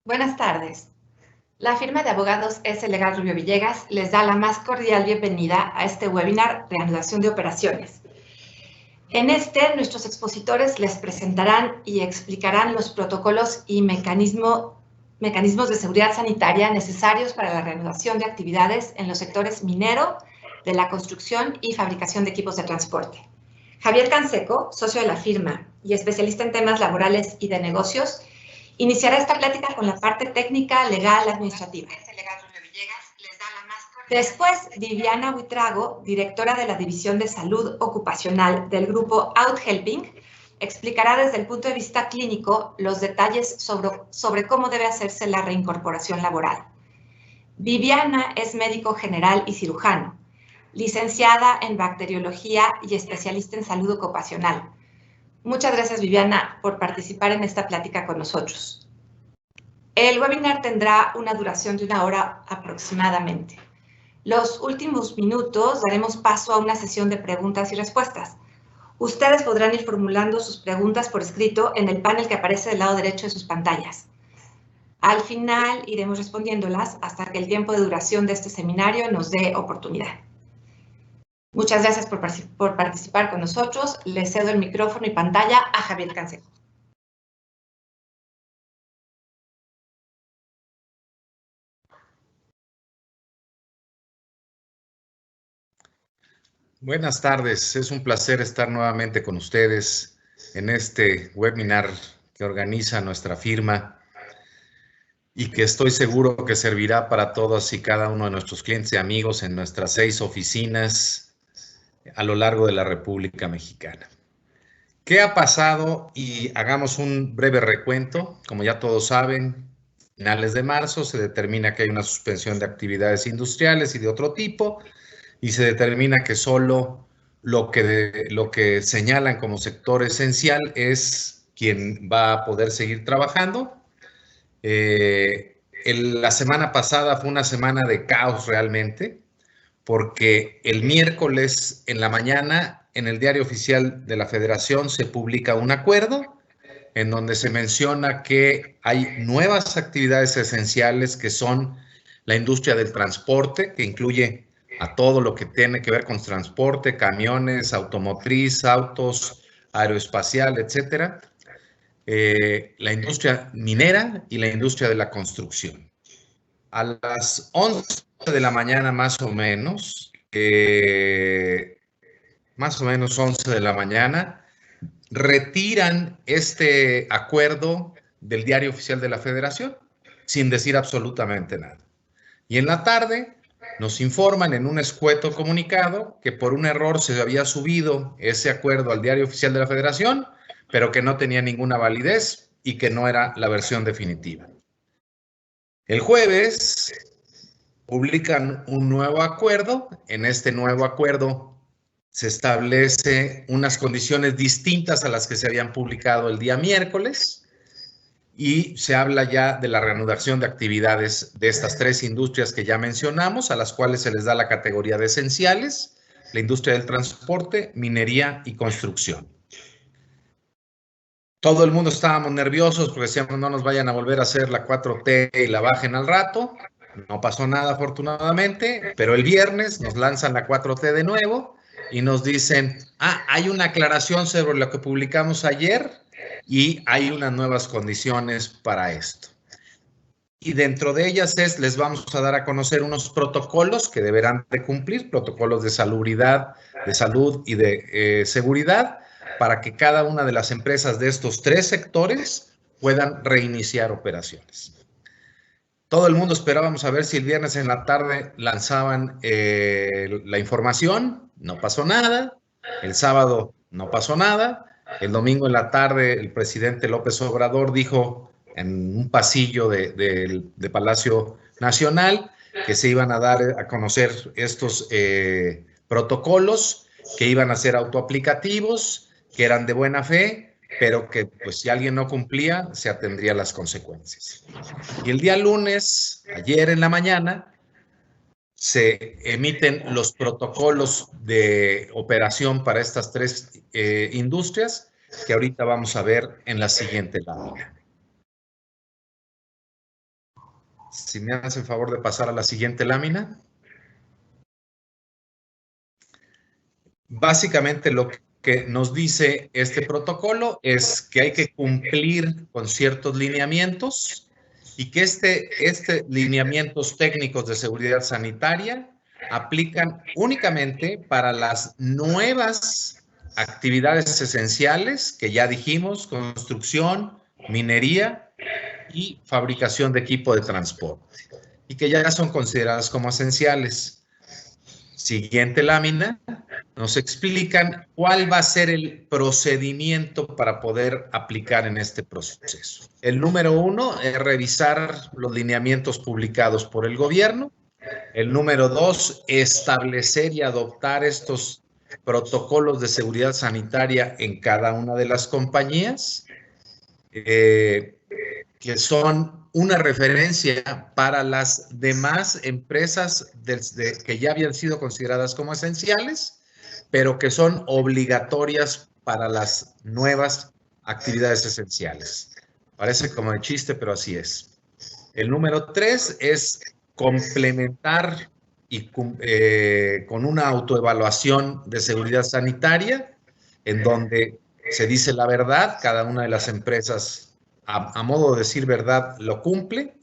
Buenas tardes. La firma de abogados S. Legal Rubio Villegas les da la más cordial bienvenida a este webinar Reanudación de Operaciones. En nuestros expositores les presentarán y explicarán los protocolos y mecanismos de seguridad sanitaria necesarios para la reanudación de actividades en los sectores minero, de la construcción y fabricación de equipos de transporte. Javier Canseco, socio de la firma y especialista en temas laborales y de negocios, iniciará esta plática con la parte técnica, legal, administrativa. Después, Viviana Buitrago, directora de la División de Salud Ocupacional del grupo OutHelping, explicará desde el punto de vista clínico los detalles sobre cómo debe hacerse la reincorporación laboral. Viviana es médico general y cirujano, licenciada en bacteriología y especialista en salud ocupacional. Muchas gracias, Viviana, por participar en esta plática con nosotros. El webinar tendrá una duración de 1 hora aproximadamente. Los últimos minutos daremos paso a una sesión de preguntas y respuestas. Ustedes podrán ir formulando sus preguntas por escrito en el panel que aparece del lado derecho de sus pantallas. Al final iremos respondiéndolas hasta que el tiempo de duración de este seminario nos dé oportunidad. Muchas gracias por participar con nosotros. Le cedo el micrófono y pantalla a Javier Canseco. Buenas tardes, es un placer estar nuevamente con ustedes en este webinar que organiza nuestra firma y que estoy seguro que servirá para todos y cada uno de nuestros clientes y amigos en nuestras 6 oficinas a lo largo de la República Mexicana. ¿Qué ha pasado? Y hagamos un breve recuento. Como ya todos saben, a finales de marzo se determina que hay una suspensión de actividades industriales y de otro tipo, y se determina que solo lo que señalan como sector esencial es quien va a poder seguir trabajando. La semana pasada fue una semana de caos realmente, porque el miércoles en la mañana en el Diario Oficial de la Federación se publica un acuerdo en donde se menciona que hay nuevas actividades esenciales que son la industria del transporte, que incluye a todo lo que tiene que ver con transporte, camiones, automotriz, autos, aeroespacial, etcétera, la industria minera y la industria de la construcción. A las 11 de la mañana más o menos 11 de la mañana, retiran este acuerdo del Diario Oficial de la Federación sin decir absolutamente nada. Y en la tarde nos informan en un escueto comunicado que por un error se había subido ese acuerdo al Diario Oficial de la Federación, pero que no tenía ninguna validez y que no era la versión definitiva. El jueves publican un nuevo acuerdo. En este nuevo acuerdo se establece unas condiciones distintas a las que se habían publicado el día miércoles y se habla ya de la reanudación de actividades de estas 3 industrias que ya mencionamos, a las cuales se les da la categoría de esenciales: la industria del transporte, minería y construcción. Todo el mundo estábamos nerviosos porque decíamos no nos vayan a volver a hacer la 4T y la bajen al rato. No pasó nada afortunadamente, pero el viernes nos lanzan la 4T de nuevo y nos dicen, hay una aclaración sobre lo que publicamos ayer y hay unas nuevas condiciones para esto. Y dentro de ellas les vamos a dar a conocer unos protocolos que deberán de cumplir, protocolos de salubridad, de salud y de seguridad, para que cada una de las empresas de estos 3 sectores puedan reiniciar operaciones. Todo el mundo esperábamos a ver si el viernes en la tarde lanzaban la información, no pasó nada. El sábado no pasó nada. El domingo en la tarde el presidente López Obrador dijo en un pasillo de Palacio Nacional que se iban a dar a conocer estos protocolos, que iban a ser autoaplicativos, que eran de buena fe, pero que pues si alguien no cumplía se atendría a las consecuencias. Y el día lunes, ayer en la mañana, se emiten los protocolos de operación para estas 3 industrias que ahorita vamos a ver en la siguiente lámina. Si me hace el favor de pasar a la siguiente lámina. Básicamente lo que nos dice este protocolo es que hay que cumplir con ciertos lineamientos y que este lineamientos técnicos de seguridad sanitaria aplican únicamente para las nuevas actividades esenciales que ya dijimos: construcción, minería y fabricación de equipo de transporte, y que ya son consideradas como esenciales. Siguiente lámina. Nos explican cuál va a ser el procedimiento para poder aplicar en este proceso. El número 1 es revisar los lineamientos publicados por el gobierno. El número 2, establecer y adoptar estos protocolos de seguridad sanitaria en cada una de las compañías, que son una referencia para las demás empresas que ya habían sido consideradas como esenciales, pero que son obligatorias para las nuevas actividades esenciales. Parece como de chiste, pero así es. El número 3 es complementar y con una autoevaluación de seguridad sanitaria, en donde se dice la verdad, cada una de las empresas, a modo de decir verdad, lo cumple,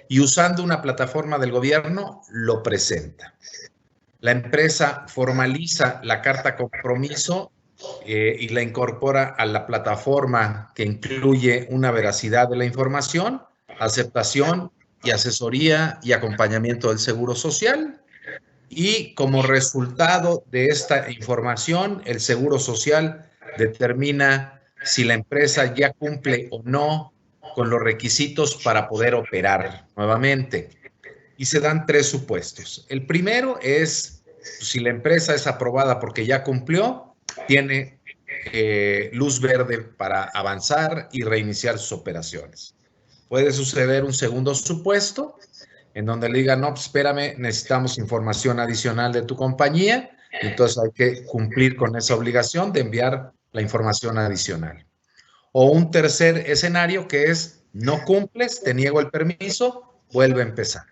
y usando una plataforma del gobierno lo presenta. La empresa formaliza la carta compromiso y la incorpora a la plataforma, que incluye una veracidad de la información, aceptación y asesoría y acompañamiento del Seguro Social. Y como resultado de esta información, el Seguro Social determina si la empresa ya cumple o no con los requisitos para poder operar nuevamente. Y se dan 3 supuestos. El primero es, si la empresa es aprobada porque ya cumplió, tiene luz verde para avanzar y reiniciar sus operaciones. Puede suceder un segundo supuesto, en donde le digan: no, pues espérame, necesitamos información adicional de tu compañía, y entonces hay que cumplir con esa obligación de enviar la información adicional. O un tercer escenario, que es: no cumples, te niego el permiso, vuelve a empezar.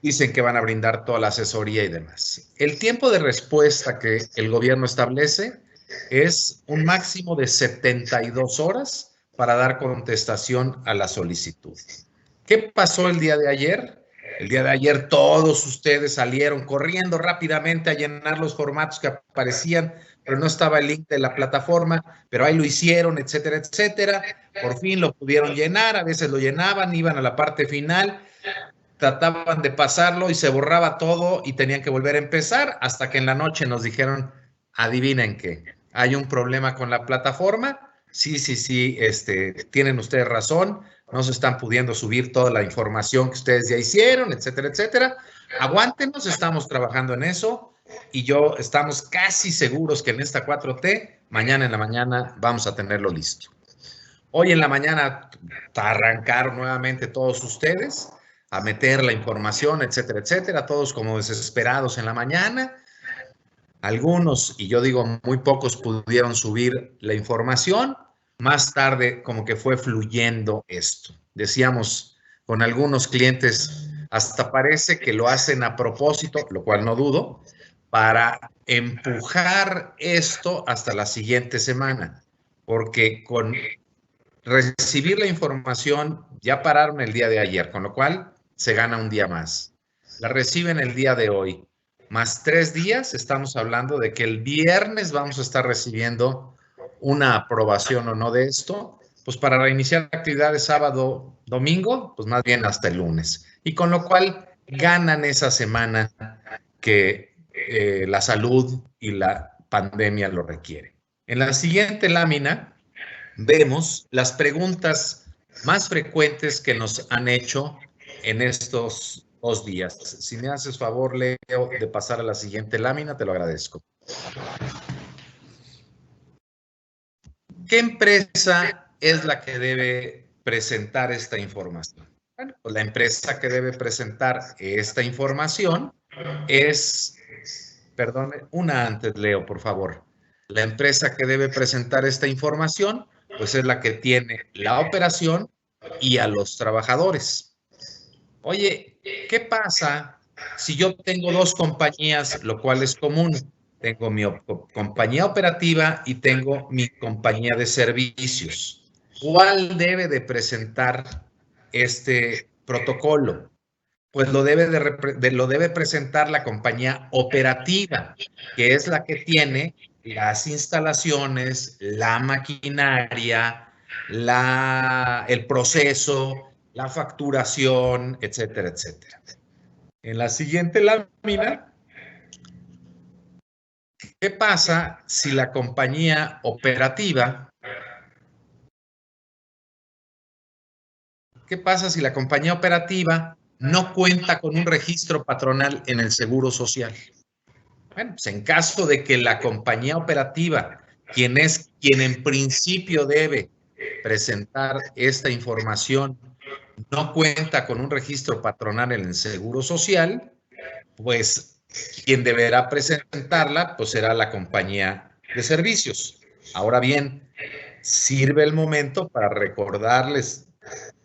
Dicen que van a brindar toda la asesoría y demás. El tiempo de respuesta que el gobierno establece es un máximo de 72 horas para dar contestación a la solicitud. ¿Qué pasó el día de ayer? El día de ayer todos ustedes salieron corriendo rápidamente a llenar los formatos que aparecían, pero no estaba el link de la plataforma, pero ahí lo hicieron, etcétera, etcétera. Por fin lo pudieron llenar, a veces lo llenaban, iban a la parte final, trataban de pasarlo y se borraba todo y tenían que volver a empezar, hasta que en la noche nos dijeron: adivinen qué, hay un problema con la plataforma. Sí, tienen ustedes razón, no se están pudiendo subir toda la información que ustedes ya hicieron, etcétera, etcétera. Aguántenos, estamos trabajando en eso, y estamos casi seguros que en esta 4T, mañana en la mañana vamos a tenerlo listo. Hoy en la mañana arrancaron nuevamente todos ustedes a meter la información, etcétera, etcétera, todos como desesperados en la mañana. Algunos, y yo digo muy pocos, pudieron subir la información. Más tarde como que fue fluyendo esto. Decíamos con algunos clientes, hasta parece que lo hacen a propósito, lo cual no dudo, para empujar esto hasta la siguiente semana, porque con recibir la información ya pararon el día de ayer, con lo cual se gana un día más. La reciben el día de hoy, más 3 días. Estamos hablando de que el viernes vamos a estar recibiendo una aprobación o no de esto, pues para reiniciar actividades sábado, domingo, pues más bien hasta el lunes. Y con lo cual ganan esa semana que la salud y la pandemia lo requieren. En la siguiente lámina vemos las preguntas más frecuentes que nos han hecho en estos 2 días. Si me haces favor, Leo, de pasar a la siguiente lámina, te lo agradezco. ¿Qué empresa es la que debe presentar esta información? Bueno, pues la empresa que debe presentar esta información es, perdón, una antes, Leo, por favor. La empresa que debe presentar esta información, pues es la que tiene la operación y a los trabajadores. Oye, ¿qué pasa si yo tengo dos compañías, lo cual es común? Tengo mi compañía operativa y tengo mi compañía de servicios. ¿Cuál debe de presentar este protocolo? Pues lo debe presentar la compañía operativa, que es la que tiene las instalaciones, la maquinaria, el proceso, la facturación, etcétera, etcétera. En la siguiente lámina, ¿qué pasa si la compañía operativa, no cuenta con un registro patronal en el Seguro Social? Bueno, pues en caso de que la compañía operativa, quien en principio debe presentar esta información, no cuenta con un registro patronal en el Seguro Social, pues quien deberá presentarla, pues será la compañía de servicios. Ahora bien, sirve el momento para recordarles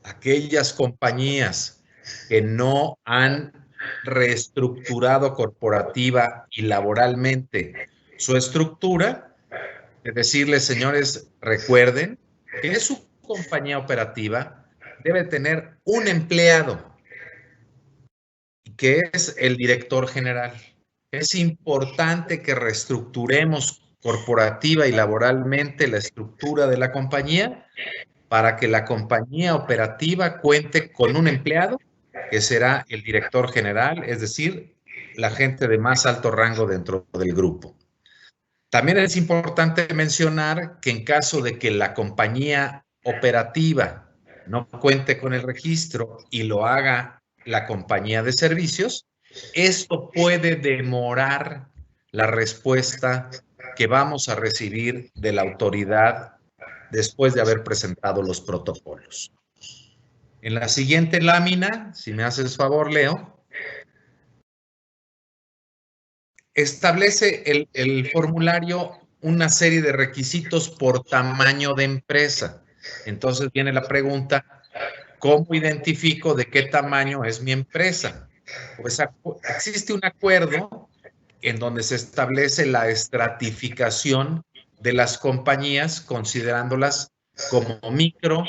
a aquellas compañías que no han reestructurado corporativa y laboralmente su estructura, es decirles, señores, recuerden que su compañía operativa debe tener un empleado, que es el director general. Es importante que reestructuremos corporativa y laboralmente la estructura de la compañía para que la compañía operativa cuente con un empleado que será el director general, es decir, la gente de más alto rango dentro del grupo. También es importante mencionar que en caso de que la compañía operativa no cuente con el registro y lo haga la compañía de servicios, esto puede demorar la respuesta que vamos a recibir de la autoridad después de haber presentado los protocolos. En la siguiente lámina, si me haces favor, Leo, establece el formulario una serie de requisitos por tamaño de empresa. Entonces viene la pregunta, ¿cómo identifico de qué tamaño es mi empresa? Pues existe un acuerdo en donde se establece la estratificación de las compañías, considerándolas como micro,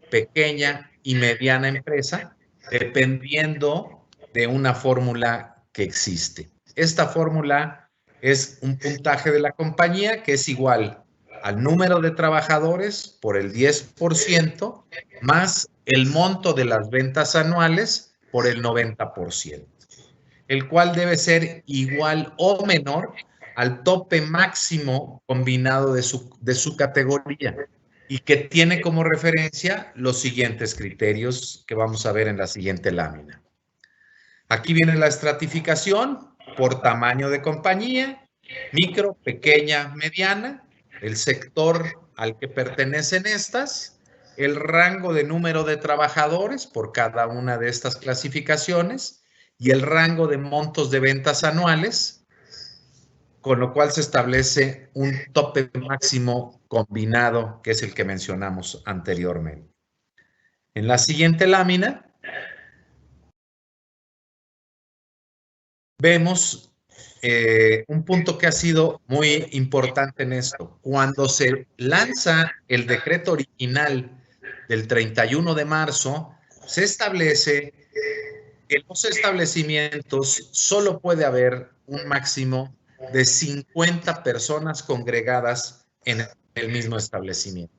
pequeña y mediana empresa, dependiendo de una fórmula que existe. Esta fórmula es un puntaje de la compañía que es igual al número de trabajadores por el 10% más el monto de las ventas anuales por el 90%, el cual debe ser igual o menor al tope máximo combinado de su categoría y que tiene como referencia los siguientes criterios que vamos a ver en la siguiente lámina. Aquí viene la estratificación por tamaño de compañía, micro, pequeña, mediana, el sector al que pertenecen estas, el rango de número de trabajadores por cada una de estas clasificaciones y el rango de montos de ventas anuales, con lo cual se establece un tope máximo combinado, que es el que mencionamos anteriormente. En la siguiente lámina vemos un punto que ha sido muy importante en esto. Cuando se lanza el decreto original del 31 de marzo, se establece que en los establecimientos solo puede haber un máximo de 50 personas congregadas en el mismo establecimiento.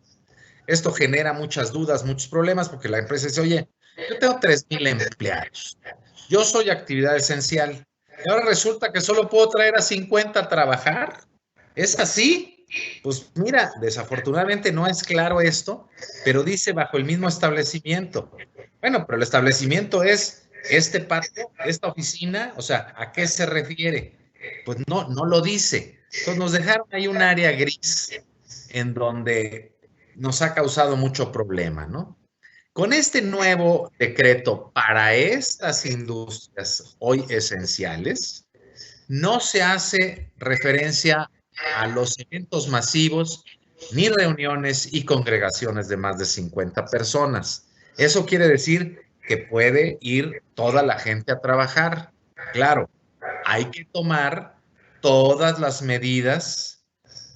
Esto genera muchas dudas, muchos problemas, porque la empresa dice, oye, yo tengo 3,000 empleados, yo soy actividad esencial, y ahora resulta que solo puedo traer a 50 a trabajar. ¿Es así? Pues mira, desafortunadamente no es claro esto, pero dice bajo el mismo establecimiento. Bueno, pero el establecimiento es este patio, esta oficina, o sea, ¿a qué se refiere? Pues no lo dice. Entonces nos dejaron ahí un área gris en donde nos ha causado mucho problema, ¿no? Con este nuevo decreto para estas industrias hoy esenciales, no se hace referencia a los eventos masivos ni reuniones y congregaciones de más de 50 personas. Eso quiere decir que puede ir toda la gente a trabajar. Claro, hay que tomar todas las medidas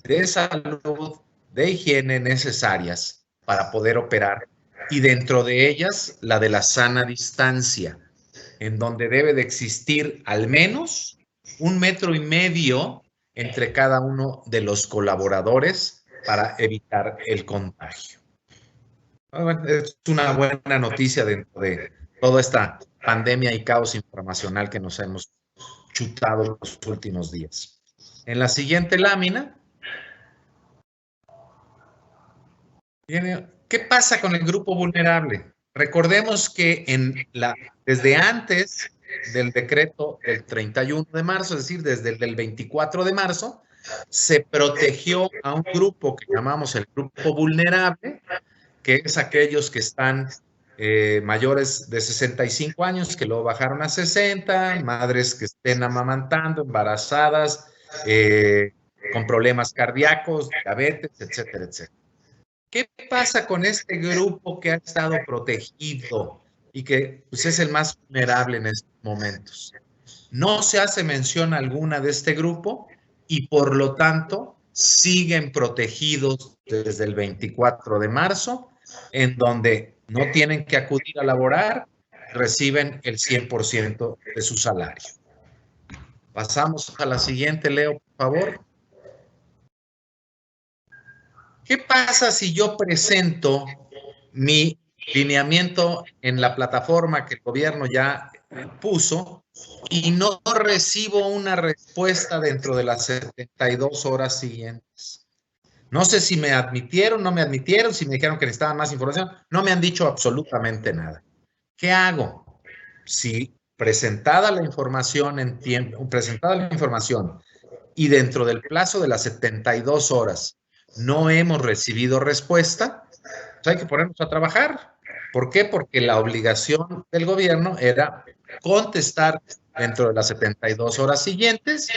de salud, de higiene necesarias para poder operar, y dentro de ellas la de la sana distancia, en donde debe de existir al menos 1,5 metros entre cada uno de los colaboradores para evitar el contagio. Es una buena noticia dentro de toda esta pandemia y caos informacional que nos hemos chutado los últimos días. En la siguiente lámina, ¿qué pasa con el grupo vulnerable? Recordemos que desde antes del decreto del 31 de marzo, es decir, desde el del 24 de marzo, se protegió a un grupo que llamamos el grupo vulnerable, que es aquellos que están mayores de 65 años, que luego bajaron a 60, madres que estén amamantando, embarazadas, con problemas cardíacos, diabetes, etcétera, etcétera. ¿Qué pasa con este grupo que ha estado protegido y que pues, es el más vulnerable en estos momentos? No se hace mención alguna de este grupo y por lo tanto siguen protegidos desde el 24 de marzo, en donde no tienen que acudir a laborar, reciben el 100% de su salario. Pasamos a la siguiente, Leo, por favor. ¿Qué pasa si yo presento mi lineamiento en la plataforma que el gobierno ya puso y no recibo una respuesta dentro de las 72 horas siguientes? No sé si me admitieron, no me admitieron, si me dijeron que necesitaban más información, no me han dicho absolutamente nada. ¿Qué hago? Si presentada la información en tiempo, presentada la información y dentro del plazo de las 72 horas no hemos recibido respuesta, pues hay que ponernos a trabajar. ¿Por qué? Porque la obligación del gobierno era contestar dentro de las 72 horas siguientes,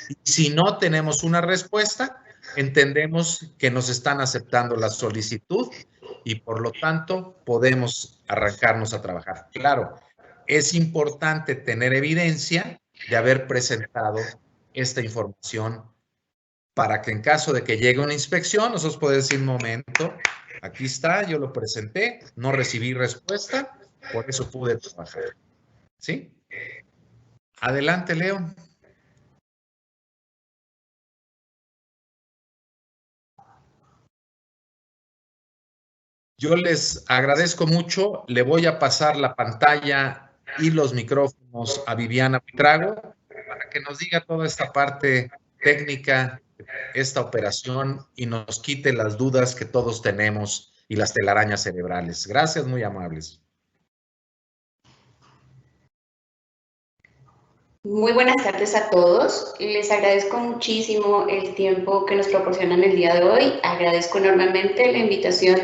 y si no tenemos una respuesta, entendemos que nos están aceptando la solicitud y por lo tanto podemos arrancarnos a trabajar. Claro, es importante tener evidencia de haber presentado esta información para que en caso de que llegue una inspección, nosotros podemos decir, un momento, aquí está, yo lo presenté, no recibí respuesta, por eso pude trabajar. ¿Sí? Adelante, Leo. Yo les agradezco mucho, le voy a pasar la pantalla y los micrófonos a Viviana Buitrago para que nos diga toda esta parte técnica, esta operación, y nos quite las dudas que todos tenemos y las telarañas cerebrales. Gracias, muy amables. Muy buenas tardes a todos. Les agradezco muchísimo el tiempo que nos proporcionan el día de hoy. Agradezco enormemente la invitación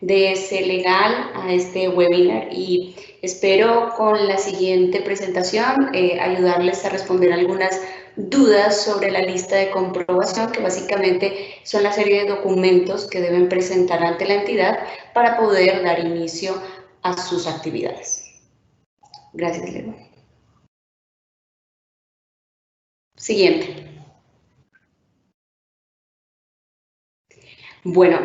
de Celegal a este webinar y espero con la siguiente presentación ayudarles a responder algunas dudas sobre la lista de comprobación, que básicamente son la serie de documentos que deben presentar ante la entidad para poder dar inicio a sus actividades. Gracias, Leo. Siguiente. Bueno,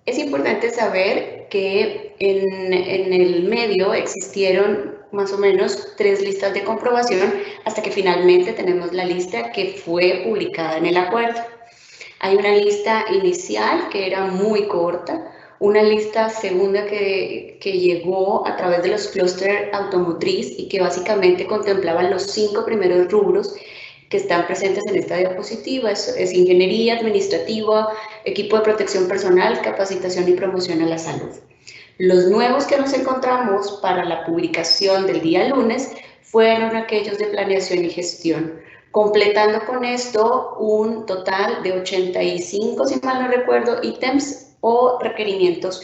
es importante saber que en el medio existieron más o menos 3 listas de comprobación hasta que finalmente tenemos la lista que fue publicada en el acuerdo. Hay una lista inicial que era muy corta, una lista segunda que llegó a través de los clústeres automotriz y que básicamente contemplaban los 5 primeros rubros que están presentes en esta diapositiva. Es ingeniería administrativa, equipo de protección personal, capacitación y promoción a la salud. Los nuevos que nos encontramos para la publicación del día lunes fueron aquellos de planeación y gestión, completando con esto un total de 85, si mal no recuerdo, ítems o requerimientos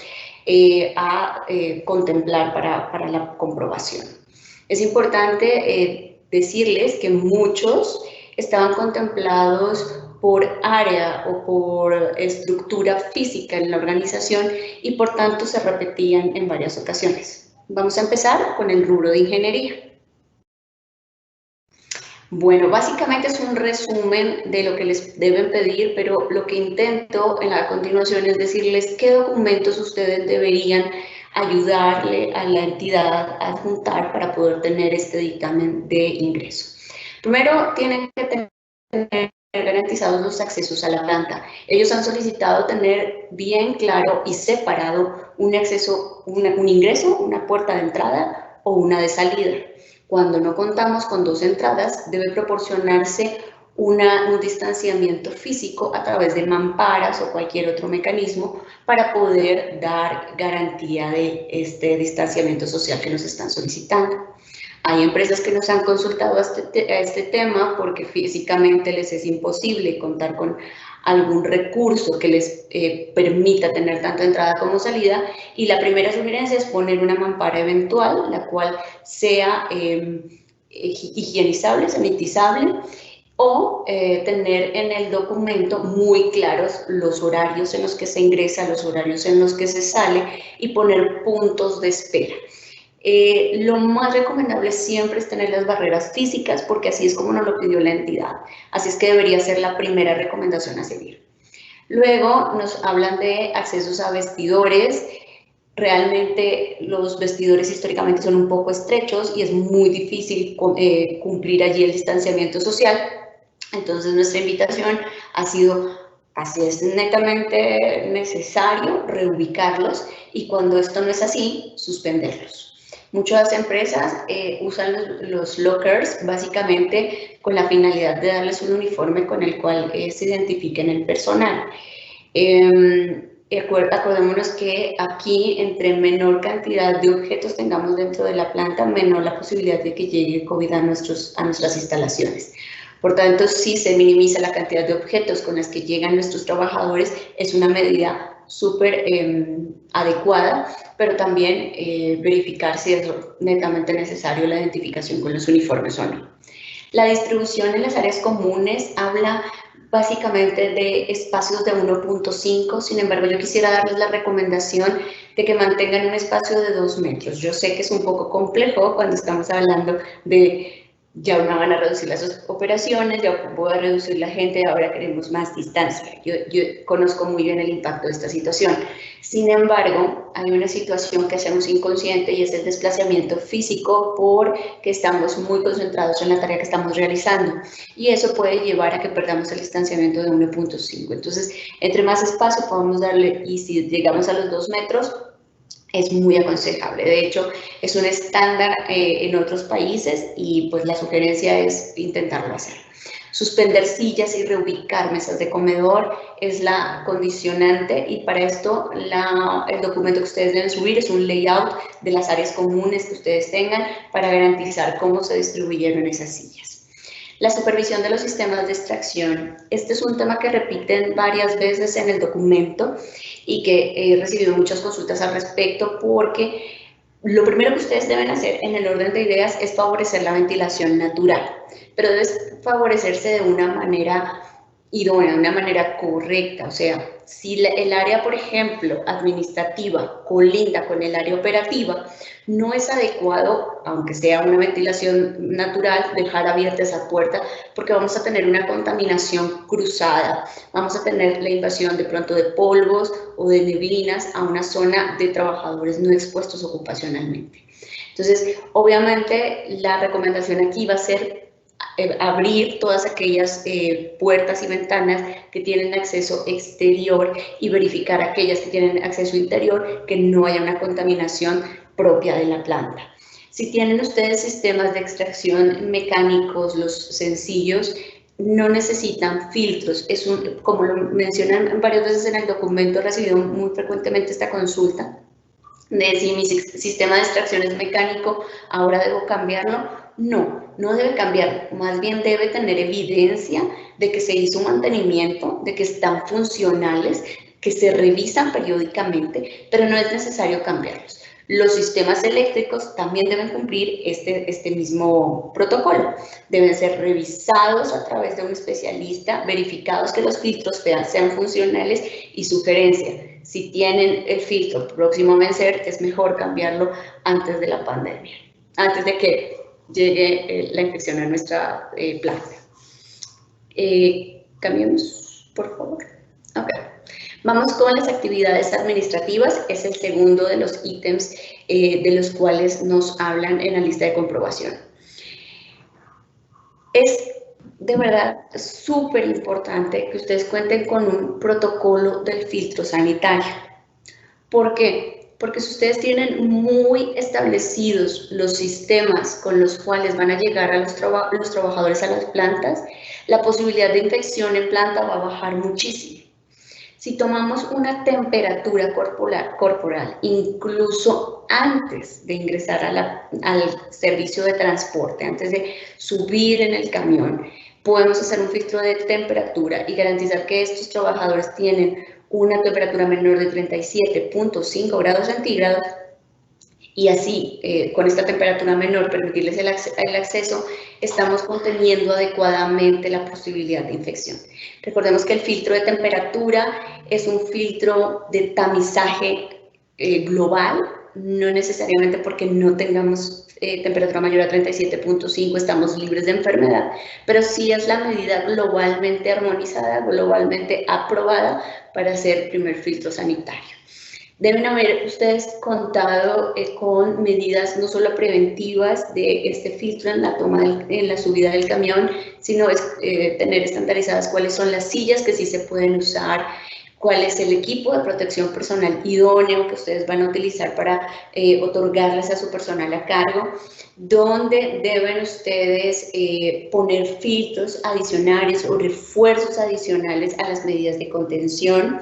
a contemplar para la comprobación. Es importante decirles que muchos estaban contemplados por área o por estructura física en la organización y por tanto se repetían en varias ocasiones. Vamos a empezar con el rubro de ingeniería. Bueno, básicamente es un resumen de lo que les deben pedir, pero lo que intento en la continuación es decirles qué documentos ustedes deberían ayudarle a la entidad a adjuntar para poder tener este dictamen de ingreso. Primero, tienen que tener garantizados los accesos a la planta. Ellos han solicitado tener bien claro y separado un acceso, un ingreso, una puerta de entrada o una de salida. Cuando no contamos con dos entradas, debe proporcionarse un distanciamiento físico a través de mamparas o cualquier otro mecanismo para poder dar garantía de este distanciamiento social que nos están solicitando. Hay empresas que nos han consultado a este tema porque físicamente les es imposible contar con algún recurso que les permita tener tanto entrada como salida, y la primera sugerencia es poner una mampara eventual, la cual sea higienizable, sanitizable, o tener en el documento muy claros los horarios en los que se ingresa, los horarios en los que se sale, y poner puntos de espera. Lo más recomendable siempre es tener las barreras físicas, porque así es como nos lo pidió la entidad. Así es que debería ser la primera recomendación a seguir. Luego nos hablan de accesos a vestidores. Realmente los vestidores históricamente son un poco estrechos y es muy difícil cumplir allí el distanciamiento social. Entonces nuestra invitación ha sido, así es netamente necesario, reubicarlos, y cuando esto no es así, suspenderlos. Muchas empresas usan los lockers básicamente con la finalidad de darles un uniforme con el cual se identifiquen el personal. Acordémonos que aquí, entre menor cantidad de objetos tengamos dentro de la planta, menor la posibilidad de que llegue COVID a nuestras instalaciones. Por tanto, si se minimiza la cantidad de objetos con las que llegan nuestros trabajadores, es una medida súper adecuada, pero también verificar si es netamente necesario la identificación con los uniformes o no. La distribución en las áreas comunes habla básicamente de espacios de 1.5, sin embargo yo quisiera darles la recomendación de que mantengan un espacio de 2 metros. Yo sé que es un poco complejo cuando estamos hablando de ya no van a reducir las operaciones, ya voy a reducir la gente, ahora queremos más distancia. Yo conozco muy bien el impacto de esta situación. Sin embargo, hay una situación que hacemos inconsciente, y es el desplazamiento físico, porque estamos muy concentrados en la tarea que estamos realizando, y eso puede llevar a que perdamos el distanciamiento de 1.5. Entonces, entre más espacio podamos darle, y si llegamos a los 2 metros, es muy aconsejable. De hecho, es un estándar en otros países, y pues la sugerencia es intentarlo hacer. Suspender sillas y reubicar mesas de comedor es la condicionante, y para esto el documento que ustedes deben subir es un layout de las áreas comunes que ustedes tengan para garantizar cómo se distribuyeron esas sillas. La supervisión de los sistemas de extracción. Este es un tema que repiten varias veces en el documento y que he recibido muchas consultas al respecto, porque lo primero que ustedes deben hacer en el orden de ideas es favorecer la ventilación natural, pero debe favorecerse de una manera idónea, de una manera correcta. O sea, si el área, por ejemplo, administrativa colinda con el área operativa, no es adecuado, aunque sea una ventilación natural, dejar abierta esa puerta, porque vamos a tener una contaminación cruzada, vamos a tener la invasión de pronto de polvos o de neblinas a una zona de trabajadores no expuestos ocupacionalmente. Entonces, obviamente, la recomendación aquí va a ser abrir todas aquellas puertas y ventanas que tienen acceso exterior y verificar aquellas que tienen acceso interior, que no haya una contaminación propia de la planta. Si tienen ustedes sistemas de extracción mecánicos, los sencillos, no necesitan filtros. Como lo mencionan varias veces en el documento, he recibido muy frecuentemente esta consulta de si mi sistema de extracción es mecánico, ahora debo cambiarlo. No, no debe cambiar, más bien debe tener evidencia de que se hizo un mantenimiento, de que están funcionales, que se revisan periódicamente, pero no es necesario cambiarlos. Los sistemas eléctricos también deben cumplir este mismo protocolo. Deben ser revisados a través de un especialista, verificados que los filtros sean funcionales y sugerencia. Si tienen el filtro próximo a vencer, es mejor cambiarlo antes de la pandemia, antes de que llegue la infección a nuestra planta. Cambiemos, por favor. Okay. Vamos con las actividades administrativas, es el segundo de los ítems de los cuales nos hablan en la lista de comprobación. Es de verdad súper importante que ustedes cuenten con un protocolo del filtro sanitario. ¿Por qué? Porque si ustedes tienen muy establecidos los sistemas con los cuales van a llegar a los trabajadores a las plantas, la posibilidad de infección en planta va a bajar muchísimo. Si tomamos una temperatura corporal, incluso antes de ingresar al servicio de transporte, antes de subir en el camión, podemos hacer un filtro de temperatura y garantizar que estos trabajadores tienen una temperatura menor de 37.5 grados centígrados y así, con esta temperatura menor, permitirles el acceso, estamos conteniendo adecuadamente la posibilidad de infección. Recordemos que el filtro de temperatura es un filtro de tamizaje global, no necesariamente porque no tengamos temperatura mayor a 37.5 estamos libres de enfermedad, pero sí es la medida globalmente armonizada, globalmente aprobada para hacer primer filtro sanitario. Deben haber ustedes contado con medidas no solo preventivas de este filtro en la subida del camión, sino tener estandarizadas cuáles son las sillas que sí se pueden usar, cuál es el equipo de protección personal idóneo que ustedes van a utilizar para otorgarles a su personal a cargo, dónde deben ustedes poner filtros adicionales o refuerzos adicionales a las medidas de contención.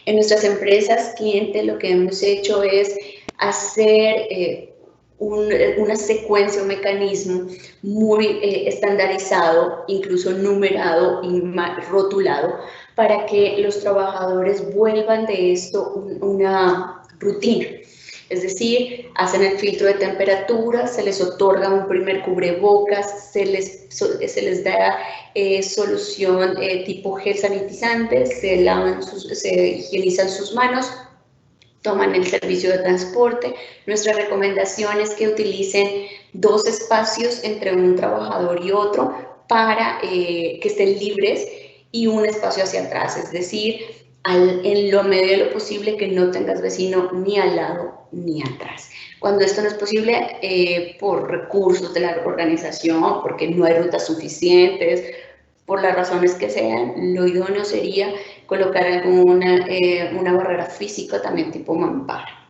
En nuestras empresas clientes lo que hemos hecho es hacer una secuencia, un mecanismo muy estandarizado, incluso numerado y rotulado, para que los trabajadores vuelvan de esto una rutina. Es decir, hacen el filtro de temperatura, se les otorga un primer cubrebocas, se les da solución tipo gel sanitizante, se higienizan sus manos, toman el servicio de transporte. Nuestra recomendación es que utilicen 2 espacios entre un trabajador y otro para que estén libres y un espacio hacia atrás, es decir, en lo medio de lo posible que no tengas vecino ni al lado ni atrás. Cuando esto no es posible por recursos de la organización, porque no hay rutas suficientes, por las razones que sean, lo idóneo sería colocar una barrera física también tipo mampara.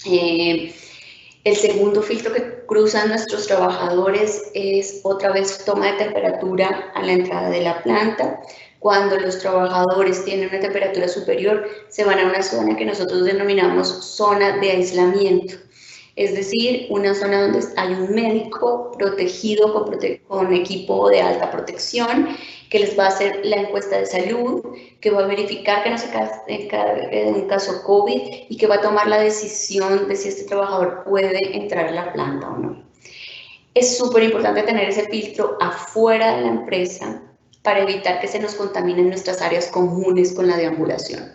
El segundo filtro que cruzan nuestros trabajadores es otra vez toma de temperatura a la entrada de la planta. Cuando los trabajadores tienen una temperatura superior, se van a una zona que nosotros denominamos zona de aislamiento. Es decir, una zona donde hay un médico protegido con equipo de alta protección que les va a hacer la encuesta de salud, que va a verificar que no se encargue de un caso COVID y que va a tomar la decisión de si este trabajador puede entrar a la planta o no. Es súper importante tener ese filtro afuera de la empresa para evitar que se nos contaminen nuestras áreas comunes con la deambulación.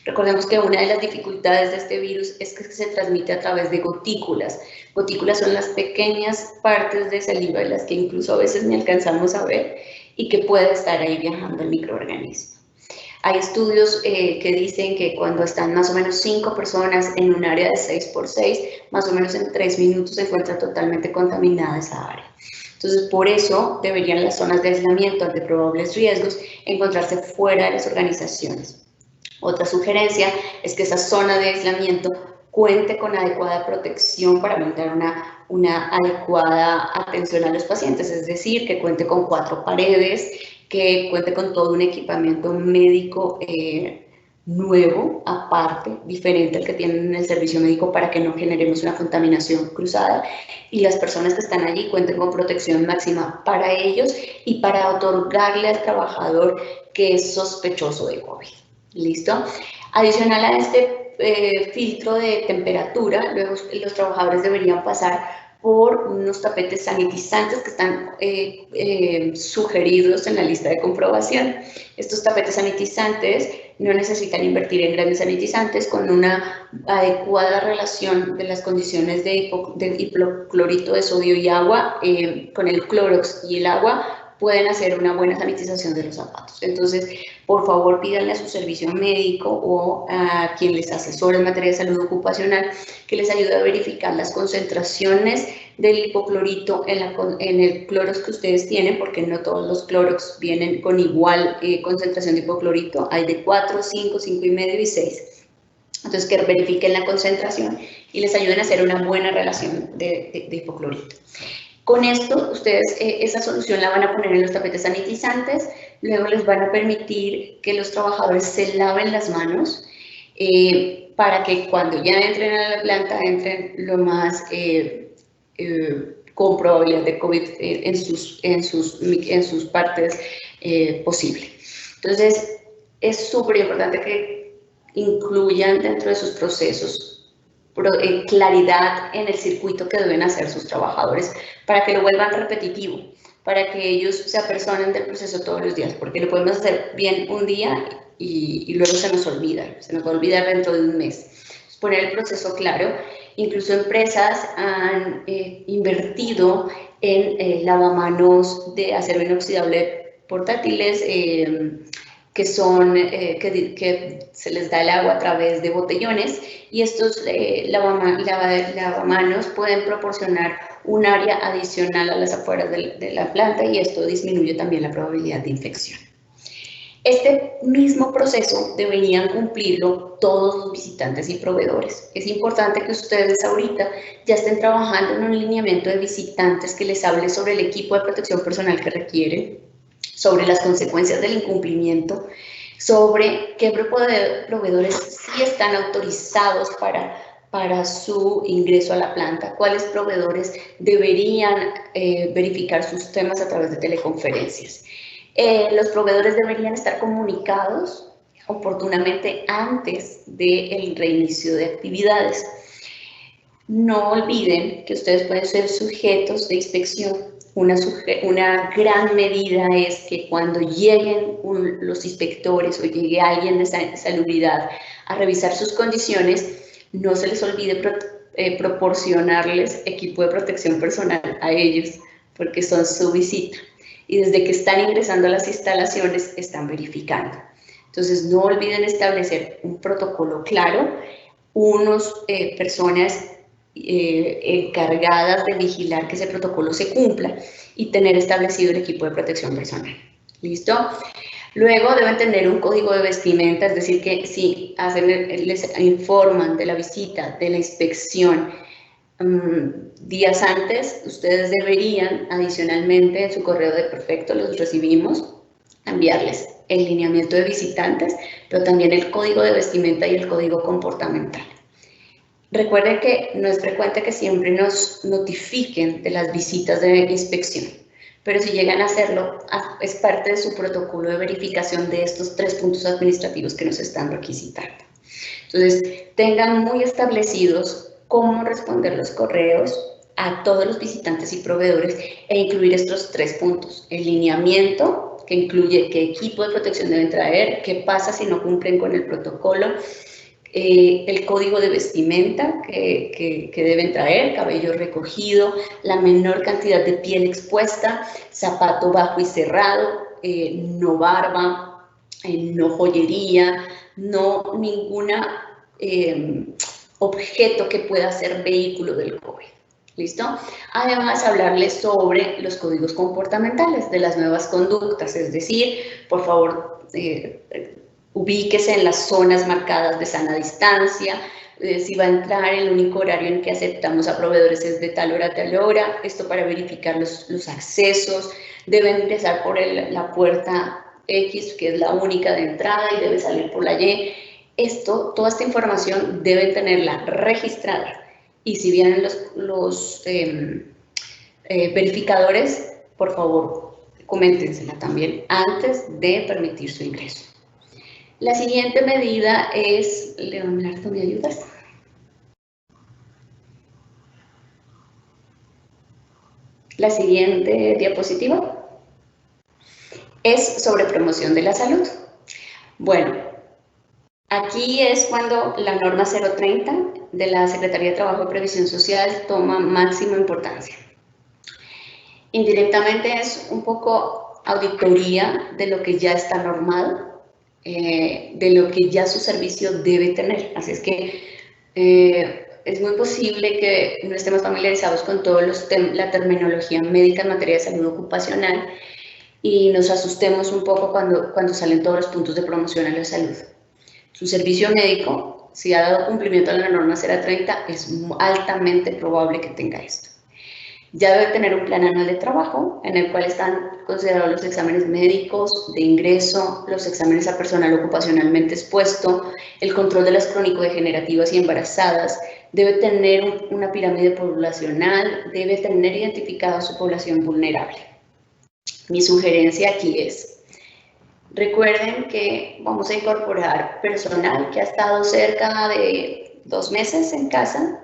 Recordemos que una de las dificultades de este virus es que se transmite a través de gotículas. Gotículas son las pequeñas partes de saliva, las que incluso a veces ni alcanzamos a ver y que puede estar ahí viajando el microorganismo. Hay estudios que dicen que cuando están más o menos 5 personas en un área de 6x6, más o menos en 3 minutos se encuentra totalmente contaminada esa área. Entonces, por eso deberían las zonas de aislamiento ante probables riesgos encontrarse fuera de las organizaciones. Otra sugerencia es que esa zona de aislamiento cuente con adecuada protección para brindar una adecuada atención a los pacientes, es decir, que cuente con 4 paredes, que cuente con todo un equipamiento médico nuevo, aparte, diferente al que tienen en el servicio médico para que no generemos una contaminación cruzada y las personas que están allí cuenten con protección máxima para ellos y para otorgarle al trabajador que es sospechoso de COVID. ¿Listo? Adicional a este filtro de temperatura, luego los trabajadores deberían pasar por unos tapetes sanitizantes que están sugeridos en la lista de comprobación. Estos tapetes sanitizantes no necesitan invertir en grandes sanitizantes, con una adecuada relación de las condiciones de hipoclorito de sodio y agua, con el Clorox y el agua, pueden hacer una buena sanitización de los zapatos. Entonces, por favor, pídanle a su servicio médico o a quien les asesore en materia de salud ocupacional que les ayude a verificar las concentraciones del hipoclorito en el Clorox que ustedes tienen, porque no todos los Clorox vienen con igual concentración de hipoclorito. Hay de 4, 5, 5,5 y 6. Entonces, que verifiquen la concentración y les ayuden a hacer una buena relación de hipoclorito. Con esto, ustedes esa solución la van a poner en los tapetes sanitizantes, luego les van a permitir que los trabajadores se laven las manos para que cuando ya entren a la planta, entren lo más con probabilidad de COVID en sus partes posible. Entonces, es súper importante que incluyan dentro de sus procesos claridad en el circuito que deben hacer sus trabajadores para que lo vuelvan repetitivo, para que ellos se apersonen del proceso todos los días, porque lo podemos hacer bien un día y luego se nos va a olvidar dentro de un mes. Poner el proceso claro. Incluso empresas han invertido en lavamanos de acero inoxidable portátiles que se les da el agua a través de botellones, y estos lavamanos pueden proporcionar un área adicional a las afueras de la planta, y esto disminuye también la probabilidad de infección. Este mismo proceso deberían cumplirlo todos los visitantes y proveedores. Es importante que ustedes ahorita ya estén trabajando en un lineamiento de visitantes que les hable sobre el equipo de protección personal que requieren, sobre las consecuencias del incumplimiento, sobre qué proveedores sí están autorizados para su ingreso a la planta, cuáles proveedores deberían verificar sus temas a través de teleconferencias. Los proveedores deberían estar comunicados oportunamente antes del reinicio de actividades. No olviden que ustedes pueden ser sujetos de inspección. Una gran medida es que cuando lleguen los inspectores o llegue alguien de salubridad a revisar sus condiciones, no se les olvide proporcionarles equipo de protección personal a ellos, porque son su visita. Y desde que están ingresando a las instalaciones, están verificando. Entonces, no olviden establecer un protocolo claro, personas encargadas de vigilar que ese protocolo se cumpla y tener establecido el equipo de protección personal. ¿Listo? Luego deben tener un código de vestimenta, es decir, que si les informan de la visita, de la inspección, días antes, ustedes deberían adicionalmente en su correo de perfecto, los recibimos, enviarles el lineamiento de visitantes, pero también el código de vestimenta y el código comportamental. Recuerden que no es frecuente que siempre nos notifiquen de las visitas de inspección, pero si llegan a hacerlo, es parte de su protocolo de verificación de estos 3 puntos administrativos que nos están requisitando. Entonces, tengan muy establecidos cómo responder los correos a todos los visitantes y proveedores e incluir estos 3 puntos. El lineamiento, que incluye qué equipo de protección deben traer, qué pasa si no cumplen con el protocolo, el código de vestimenta que deben traer, cabello recogido, la menor cantidad de piel expuesta, zapato bajo y cerrado, no barba, no joyería, no ninguna objeto que pueda ser vehículo del COVID. ¿Listo? Además, hablarles sobre los códigos comportamentales de las nuevas conductas, es decir, por favor, ubíquese en las zonas marcadas de sana distancia. Si va a entrar, el único horario en que aceptamos a proveedores es de tal hora a tal hora. Esto para verificar los accesos. Deben ingresar por la puerta X, que es la única de entrada, y debe salir por la Y. Toda esta información deben tenerla registrada. Y si vienen los verificadores, por favor, coméntensela también antes de permitir su ingreso. La siguiente medida es, Leonardo, ¿me ayudas? La siguiente diapositiva es sobre promoción de la salud. Bueno, aquí es cuando la norma 030 de la Secretaría de Trabajo y Previsión Social toma máxima importancia. Indirectamente es un poco auditoría de lo que ya está normado, de lo que ya su servicio debe tener. Así es que es muy posible que no estemos familiarizados con toda la terminología médica en materia de salud ocupacional y nos asustemos un poco cuando salen todos los puntos de promoción a la salud. Su servicio médico, si ha dado cumplimiento a la norma 030, es altamente probable que tenga esto. Ya debe tener un plan anual de trabajo en el cual están considerados los exámenes médicos de ingreso, los exámenes a personal ocupacionalmente expuesto, el control de las crónico-degenerativas y embarazadas, debe tener una pirámide poblacional, debe tener identificada su población vulnerable. Mi sugerencia aquí es, recuerden que vamos a incorporar personal que ha estado cerca de 2 meses en casa,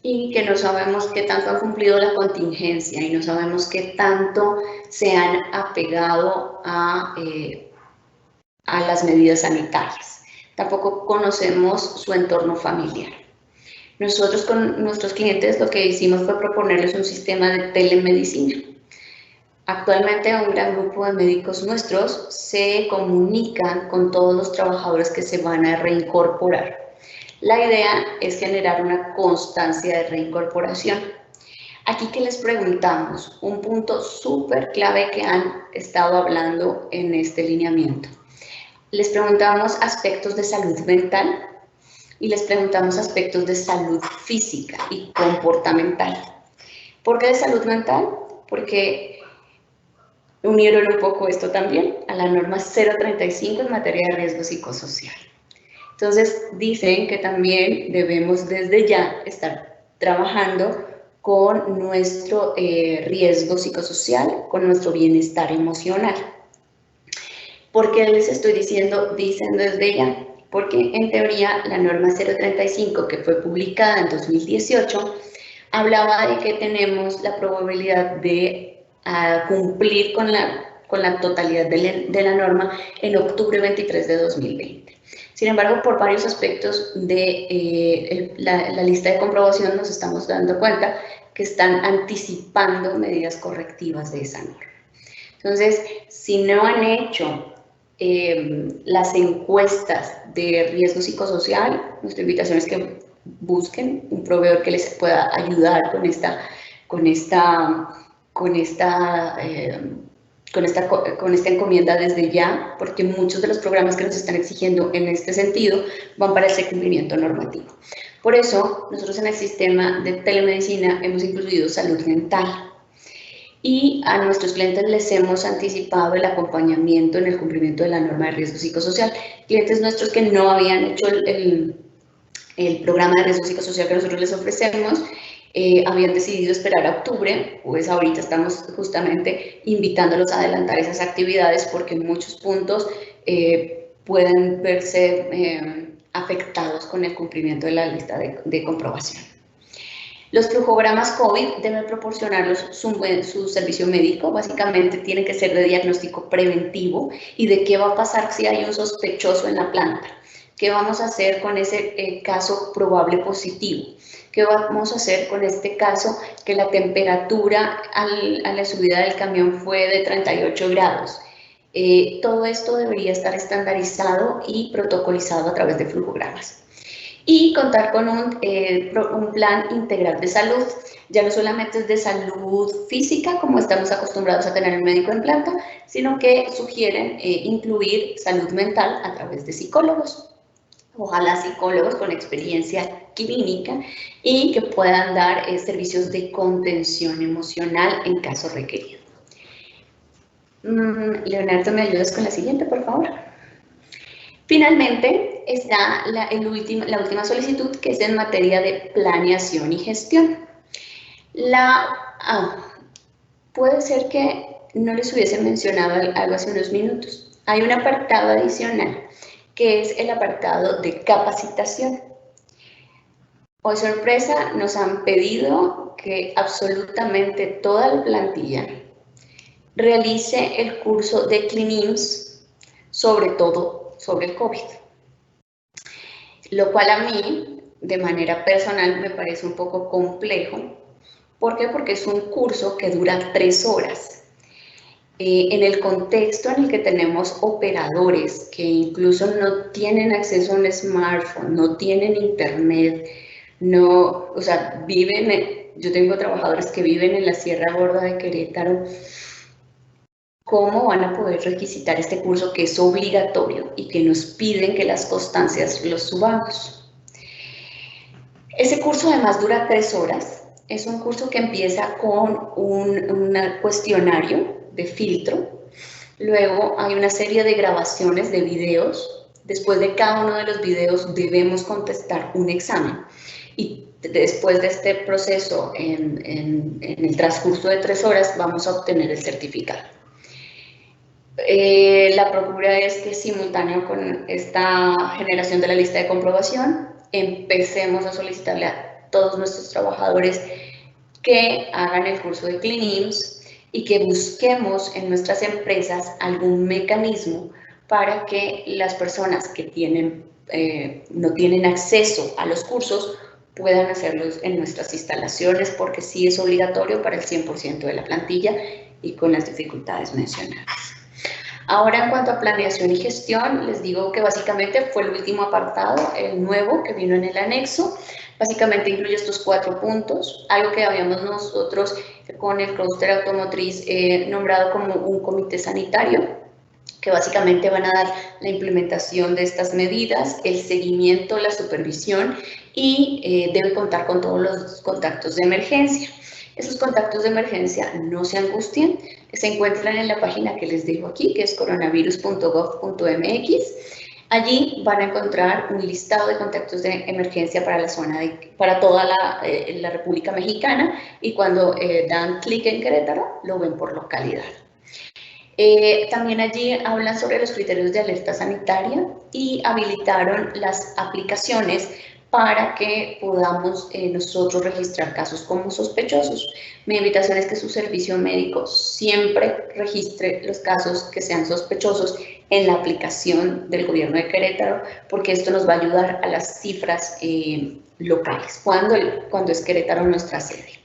y que no sabemos qué tanto han cumplido la contingencia y no sabemos qué tanto se han apegado a las medidas sanitarias. Tampoco conocemos su entorno familiar. Nosotros con nuestros clientes lo que hicimos fue proponerles un sistema de telemedicina. Actualmente un gran grupo de médicos nuestros se comunican con todos los trabajadores que se van a reincorporar. La idea es generar una constancia de reincorporación. Aquí que les preguntamos, un punto súper clave que han estado hablando en este lineamiento. Les preguntamos aspectos de salud mental y les preguntamos aspectos de salud física y comportamental. ¿Por qué de salud mental? Porque unieron un poco esto también a la norma 035 en materia de riesgo psicosocial. Entonces, dicen que también debemos desde ya estar trabajando con nuestro riesgo psicosocial, con nuestro bienestar emocional. ¿Por qué les estoy diciendo desde ya? Porque en teoría la norma 035, que fue publicada en 2018, hablaba de que tenemos la probabilidad de cumplir con la totalidad de la norma en octubre 23 de 2020. Sin embargo, por varios aspectos de la lista de comprobación nos estamos dando cuenta que están anticipando medidas correctivas de esa norma. Entonces, si no han hecho las encuestas de riesgo psicosocial, nuestra invitación es que busquen un proveedor que les pueda ayudar con esta encomienda desde ya, porque muchos de los programas que nos están exigiendo en este sentido van para ese cumplimiento normativo. Por eso, nosotros en el sistema de telemedicina hemos incluido salud mental y a nuestros clientes les hemos anticipado el acompañamiento en el cumplimiento de la norma de riesgo psicosocial. Clientes nuestros que no habían hecho el programa de riesgo psicosocial que nosotros les ofrecemos, habían decidido esperar a octubre, pues ahorita estamos justamente invitándolos a adelantar esas actividades porque en muchos puntos pueden verse afectados con el cumplimiento de la lista de comprobación. Los flujogramas COVID deben proporcionarlos su servicio médico, básicamente tienen que ser de diagnóstico preventivo y de qué va a pasar si hay un sospechoso en la planta, qué vamos a hacer con ese caso probable positivo. ¿Qué vamos a hacer con este caso que la temperatura a la subida del camión fue de 38 grados? Todo esto debería estar estandarizado y protocolizado a través de flujogramas. Y contar con un plan integral de salud, ya no solamente es de salud física, como estamos acostumbrados a tener el médico en planta, sino que sugieren incluir salud mental a través de psicólogos. Ojalá psicólogos con experiencia clínica y que puedan dar servicios de contención emocional en caso requerido. Leonardo, ¿me ayudas con la siguiente, por favor? Finalmente está la última solicitud, que es en materia de planeación y gestión. Puede ser que no les hubiese mencionado algo hace unos minutos. Hay un apartado adicional que es el apartado de capacitación. Oh, sorpresa, nos han pedido que absolutamente toda la plantilla realice el curso de ClinIMSS, sobre todo sobre el COVID. Lo cual a mí, de manera personal, me parece un poco complejo. ¿Por qué? Porque es un curso que dura 3 horas. En el contexto en el que tenemos operadores que incluso no tienen acceso a un smartphone, no tienen internet, no, o sea, yo tengo trabajadores que viven en la Sierra Gorda de Querétaro. ¿Cómo van a poder requisitar este curso que es obligatorio y que nos piden que las constancias los subamos? Ese curso además dura 3 horas. Es un curso que empieza con un cuestionario de filtro. Luego hay una serie de grabaciones de videos. Después de cada uno de los videos debemos contestar un examen. Y después de este proceso, en el transcurso de 3 horas, vamos a obtener el certificado. La procura es que simultáneo con esta generación de la lista de comprobación, empecemos a solicitarle a todos nuestros trabajadores que hagan el curso de ClinIMSS y que busquemos en nuestras empresas algún mecanismo para que las personas que no tienen acceso a los cursos puedan hacerlos en nuestras instalaciones, porque sí es obligatorio para el 100% de la plantilla y con las dificultades mencionadas. Ahora, en cuanto a planeación y gestión, les digo que básicamente fue el último apartado, el nuevo que vino en el anexo. Básicamente incluye estos 4 puntos, algo que habíamos nosotros con el clúster automotriz nombrado como un comité sanitario, que básicamente van a dar la implementación de estas medidas, el seguimiento, la supervisión y debe contar con todos los contactos de emergencia. Esos contactos de emergencia, no se angustien, se encuentran en la página que les dejo aquí, que es coronavirus.gov.mx. Allí van a encontrar un listado de contactos de emergencia para la zona para toda la República Mexicana, y cuando dan clic en Querétaro, lo ven por localidad. También allí hablan sobre los criterios de alerta sanitaria y habilitaron las aplicaciones para que podamos nosotros registrar casos como sospechosos. Mi invitación es que su servicio médico siempre registre los casos que sean sospechosos en la aplicación del gobierno de Querétaro, porque esto nos va a ayudar a las cifras locales, cuando es Querétaro nuestra sede.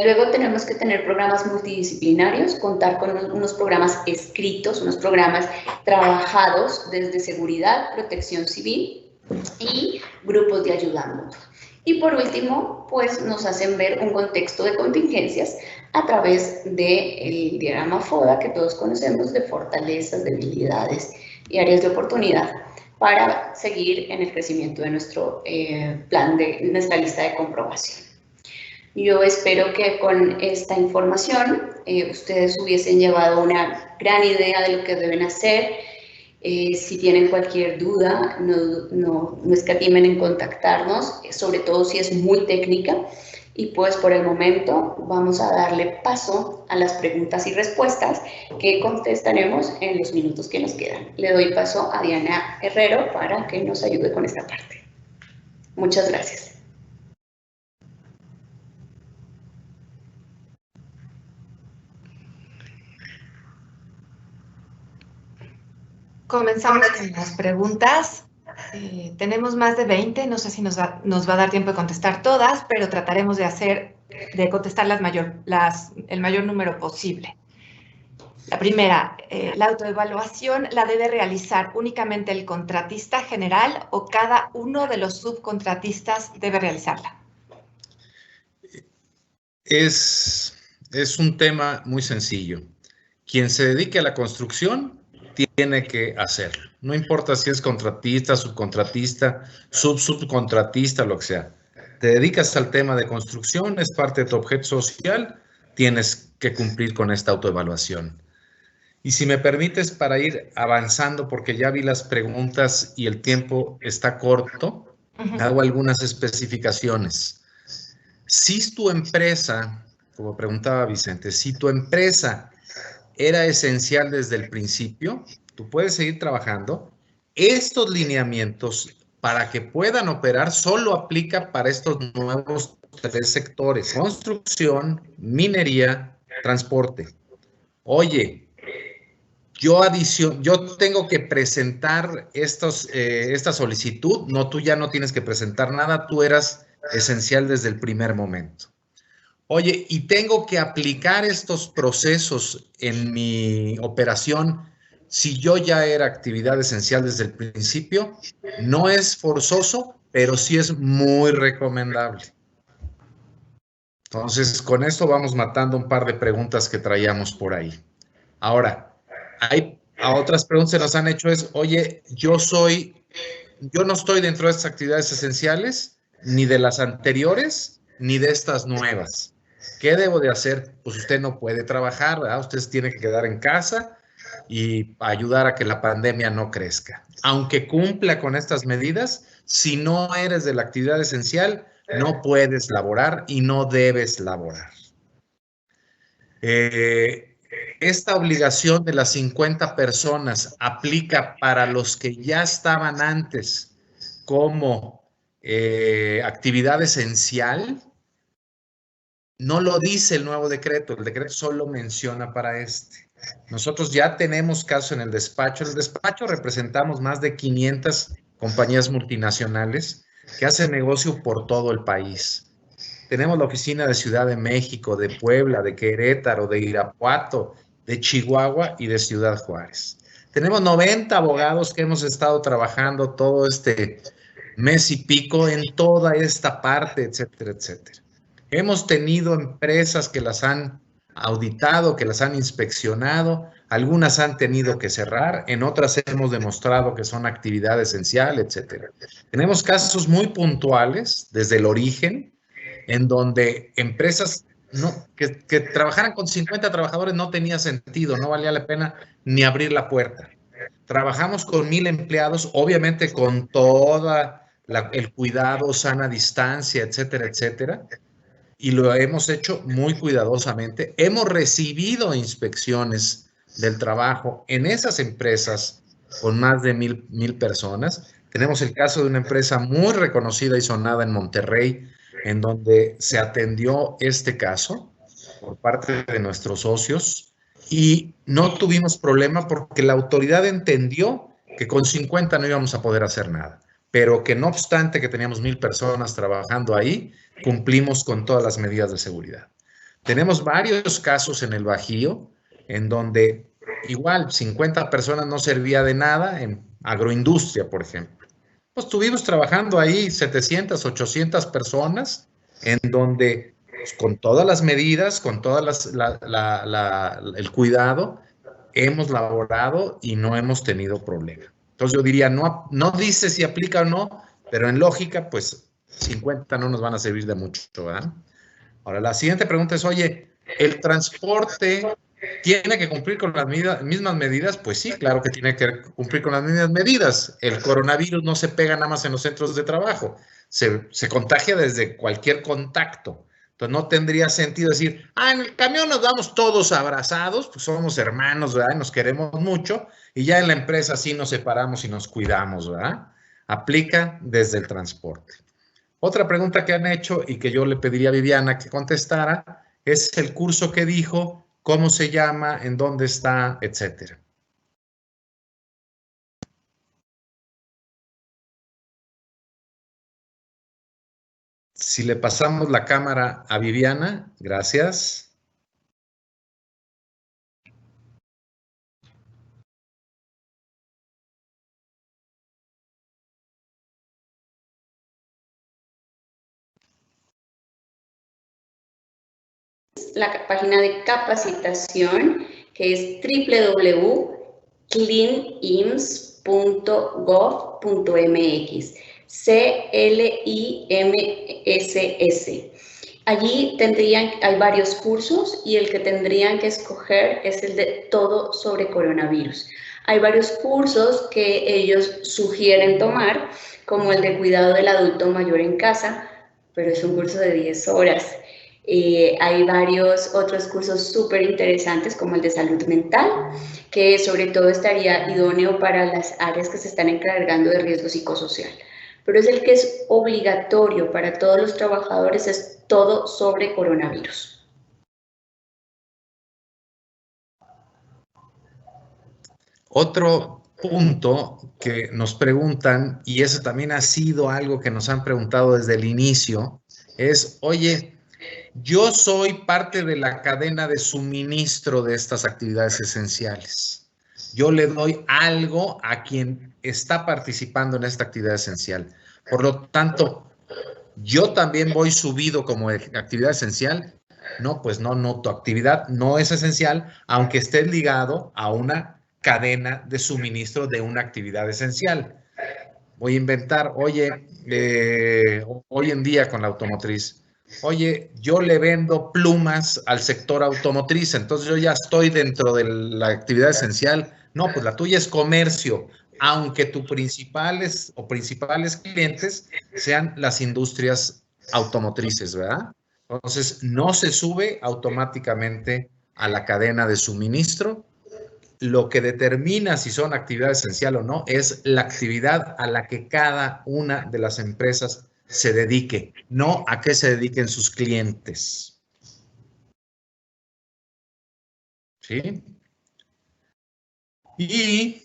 Luego tenemos que tener programas multidisciplinarios, contar con unos programas escritos, unos programas trabajados desde seguridad, protección civil y grupos de ayuda mutua. Y por último, pues nos hacen ver un contexto de contingencias a través del diagrama FODA que todos conocemos, de fortalezas, debilidades y áreas de oportunidad, para seguir en el crecimiento de nuestro plan, de nuestra lista de comprobación. Yo espero que con esta información ustedes hubiesen llevado una gran idea de lo que deben hacer. Si tienen cualquier duda, no escatimen en contactarnos, sobre todo si es muy técnica. Y pues por el momento vamos a darle paso a las preguntas y respuestas que contestaremos en los minutos que nos quedan. Le doy paso a Diana Herrero para que nos ayude con esta parte. Muchas gracias. Comenzamos con las preguntas. Tenemos más de 20, no sé si nos va a dar tiempo de contestar todas, pero trataremos de contestar el mayor número posible. La primera, la autoevaluación la debe realizar únicamente el contratista general o cada uno de los subcontratistas debe realizarla. Es un tema muy sencillo. Quien se dedique a la construcción tiene que hacerlo. No importa si es contratista, subcontratista, subcontratista, lo que sea. Te dedicas al tema de construcción, es parte de tu objeto social, tienes que cumplir con esta autoevaluación. Y si me permites, para ir avanzando, porque ya vi las preguntas y el tiempo está corto, hago algunas especificaciones. Si tu empresa, como preguntaba Vicente, si tu empresa era esencial desde el principio, tú puedes seguir trabajando, Estos lineamientos, para que puedan operar, solo aplica para estos nuevos 3 sectores: construcción, minería, transporte. Oye, yo tengo que presentar esta solicitud. No, tú ya no tienes que presentar nada, tú eras esencial desde el primer momento. Oye, y tengo que aplicar estos procesos en mi operación si yo ya era actividad esencial desde el principio. No es forzoso, pero sí es muy recomendable. Entonces, con esto vamos matando un par de preguntas que traíamos por ahí. Ahora, a otras preguntas que nos han hecho es, oye, yo no estoy dentro de estas actividades esenciales, ni de las anteriores, ni de estas nuevas. ¿Qué debo de hacer? Pues usted no puede trabajar, ¿verdad? Usted se tiene que quedar en casa y ayudar a que la pandemia no crezca. Aunque cumpla con estas medidas, si no eres de la actividad esencial, no puedes laborar y no debes laborar. Esta obligación de las 50 personas aplica para los que ya estaban antes como actividad esencial. No lo dice el nuevo decreto, el decreto solo menciona para este. Nosotros ya tenemos caso en el despacho. En el despacho representamos más de 500 compañías multinacionales que hacen negocio por todo el país. Tenemos la oficina de Ciudad de México, de Puebla, de Querétaro, de Irapuato, de Chihuahua y de Ciudad Juárez. Tenemos 90 abogados que hemos estado trabajando todo este mes y pico en toda esta parte, etcétera, etcétera. Hemos tenido empresas que las han auditado, que las han inspeccionado, algunas han tenido que cerrar, en otras hemos demostrado que son actividad esencial, etcétera. Tenemos casos muy puntuales desde el origen, en donde empresas que trabajaran con 50 trabajadores no tenía sentido, no valía la pena ni abrir la puerta. Trabajamos con 1000 empleados, obviamente con toda el cuidado, sana distancia, etcétera, etcétera, y lo hemos hecho muy cuidadosamente. Hemos recibido inspecciones del trabajo en esas empresas con más de 1000 personas. Tenemos el caso de una empresa muy reconocida y sonada en Monterrey, en donde se atendió este caso por parte de nuestros socios y no tuvimos problema porque la autoridad entendió que con 50 no íbamos a poder hacer nada, pero que no obstante que teníamos 1000 personas trabajando ahí, cumplimos con todas las medidas de seguridad. Tenemos varios casos en el Bajío en donde igual 50 personas no servía de nada, en agroindustria, por ejemplo. Pues estuvimos trabajando ahí 700, 800 personas, en donde pues, con todas las medidas, con todas el cuidado, hemos laborado y no hemos tenido problema. Entonces yo diría, no dice si aplica o no, pero en lógica, pues 50 no nos van a servir de mucho, ¿verdad? Ahora, la siguiente pregunta es, oye, ¿el transporte tiene que cumplir con las mismas medidas? Pues sí, claro que tiene que cumplir con las mismas medidas. El coronavirus no se pega nada más en los centros de trabajo, se contagia desde cualquier contacto. Entonces no tendría sentido decir, en el camión nos vamos todos abrazados, pues somos hermanos, ¿verdad? Nos queremos mucho, y ya en la empresa sí nos separamos y nos cuidamos, ¿verdad? Aplica desde el transporte. Otra pregunta que han hecho y que yo le pediría a Viviana que contestara es el curso que dijo, cómo se llama, en dónde está, etcétera. Si le pasamos la cámara a Viviana, gracias. La página de capacitación, que es www.clinims.gov.mx, CLIMSS. Allí hay varios cursos y el que tendrían que escoger es el de todo sobre coronavirus. Hay varios cursos que ellos sugieren tomar, como el de cuidado del adulto mayor en casa, pero es un curso de 10 horas. Hay varios otros cursos súper interesantes como el de salud mental, que sobre todo estaría idóneo para las áreas que se están encargando de riesgo psicosocial. Pero es el que es obligatorio para todos los trabajadores, es todo sobre coronavirus. Otro punto que nos preguntan, y eso también ha sido algo que nos han preguntado desde el inicio, es, oye, yo soy parte de la cadena de suministro de estas actividades esenciales. Yo le doy algo a quien está participando en esta actividad esencial. Por lo tanto, yo también voy subido como actividad esencial. No, pues no, tu actividad no es esencial, aunque estés ligado a una cadena de suministro de una actividad esencial. Voy a inventar, oye, hoy en día con la automotriz, oye, yo le vendo plumas al sector automotriz, entonces yo ya estoy dentro de la actividad esencial. No, pues la tuya es comercio, aunque tus principales clientes sean las industrias automotrices, ¿verdad? Entonces, no se sube automáticamente a la cadena de suministro. Lo que determina si son actividad esencial o no es la actividad a la que cada una de las empresas se dedique, no a qué se dediquen sus clientes. ¿Sí? Y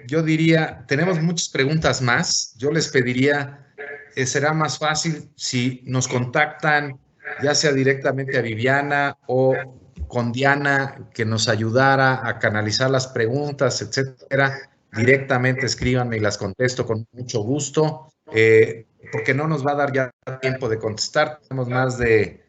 yo diría, tenemos muchas preguntas más. Yo les pediría, será más fácil si nos contactan, ya sea directamente a Viviana o con Diana, que nos ayudara a canalizar las preguntas, etcétera. Directamente escríbanme y las contesto con mucho gusto, porque no nos va a dar ya tiempo de contestar. Tenemos más de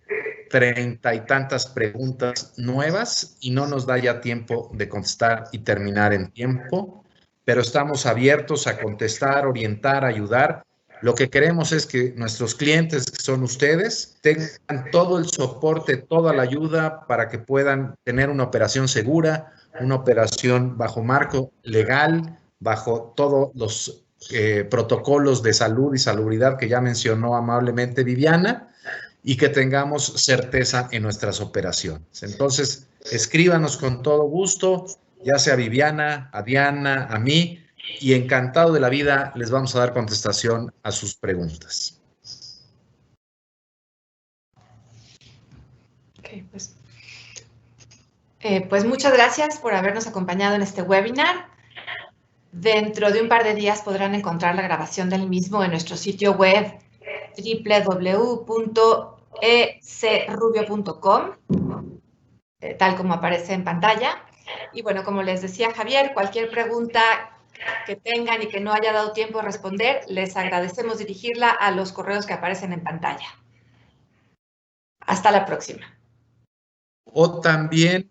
30 y tantas preguntas nuevas y no nos da ya tiempo de contestar y terminar en tiempo, pero estamos abiertos a contestar, orientar, ayudar. Lo que queremos es que nuestros clientes, que son ustedes, tengan todo el soporte, toda la ayuda para que puedan tener una operación segura, una operación bajo marco legal, bajo todos los protocolos de salud y salubridad que ya mencionó amablemente Viviana, y que tengamos certeza en nuestras operaciones. Entonces, escríbanos con todo gusto, ya sea a Viviana, a Diana, a mí, y encantado de la vida les vamos a dar contestación a sus preguntas. Okay, pues muchas gracias por habernos acompañado en este webinar. Dentro de un par de días podrán encontrar la grabación del mismo en nuestro sitio web www.ecrubio.com, tal como aparece en pantalla. Y bueno, como les decía Javier, cualquier pregunta que tengan y que no haya dado tiempo de responder, les agradecemos dirigirla a los correos que aparecen en pantalla. Hasta la próxima. O también,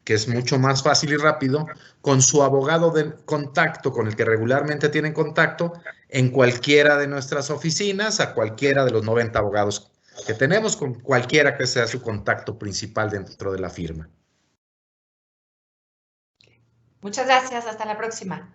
que es mucho más fácil y rápido, con su abogado de contacto, con el que regularmente tienen contacto, en cualquiera de nuestras oficinas, a cualquiera de los 90 abogados que tenemos, con cualquiera que sea su contacto principal dentro de la firma. Muchas gracias, hasta la próxima.